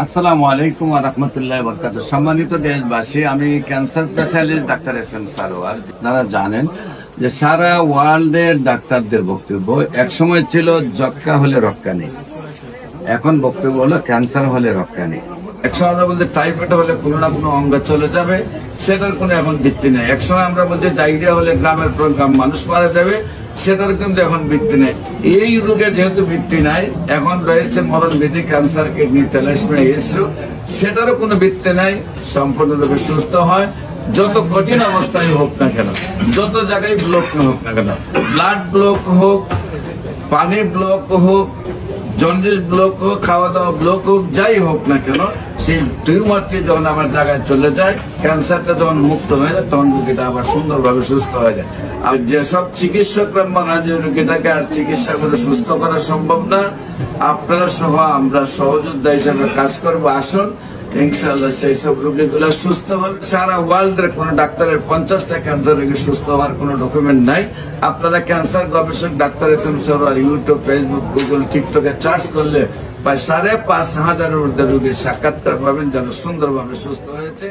আসসালামু আলাইকুম ওয়া রাহমাতুল্লাহি ওয়া বারাকাতুহু। সম্মানিত দেশবাসী, আমি cancer specialist doctor SM. Sarwar. আপনারা জানেন যে সারা ওয়ার্ল্ডের ডাক্তারদের বক্তব্য একসময় ছিল যক্ষ্মা হলে রক্ষা নেই, এখন বক্তব্য হলো ক্যান্সার হলে রক্ষা নেই। একসময় আমরা বলতে টাইফয়েড হলে কোনো না কোনো অঙ্গ চলে যাবে, সেটার কোনো এখন ভিত্তি নেই। একসময় আমরা বলছি ডায়রিয়া হলে গ্রামের পর গ্রাম মানুষ মারা যাবে, সেটার কিন্তু এখন ভিত্তি নেই। এই রোগের যেহেতু ভিত্তি নাই, এখন রয়েছে মরণ বিধি, ক্যান্সার, কিডনি, থ্যালাসেমিয়া, এইডস রোগ, সেটারও কোনো ভিত্তি নাই। সম্পূর্ণরূপে সুস্থ হয়, যত কঠিন অবস্থায় হোক না কেন, যত জায়গায় ব্লক হোক না কেন, ব্লাড ব্লক হোক, পানি ব্লক হোক, জন্ডিস ব্লক হোক, খাওয়া দাওয়া ব্লক হোক, যাই হোক না কেন, সেই টিউমারটি যখন আমার জায়গায় চলে যায়, ক্যান্সারটা যখন মুক্ত হয়ে যায়, তখন রোগীটা আবার সুন্দরভাবে সুস্থ হয়ে যায়। আর যেসব চিকিৎসকরা মারা যে রোগীটাকে আর চিকিৎসা করে সুস্থ করা সম্ভব না, আপনারা সহ আমরা সহযোদ্ধা হিসেবে কাজ করবো। আসুন, ইনশাআল্লাহ সেই সব রোগীগুলো সুস্থ হবে। সারা ওয়ার্ল্ডের কোন ডাক্তারের 50টা ক্যান্সার রোগী সুস্থ হওয়ার কোন ডকুমেন্ট নাই। আপনারা ক্যান্সার গবেষক doctor SM. Sarwar YouTube, Facebook, Google, টিকটকে সার্চ করলে প্রায় 5,500 রোগীর সাক্ষাৎকার পাবেন যারা সুন্দরভাবে সুস্থ হয়েছে।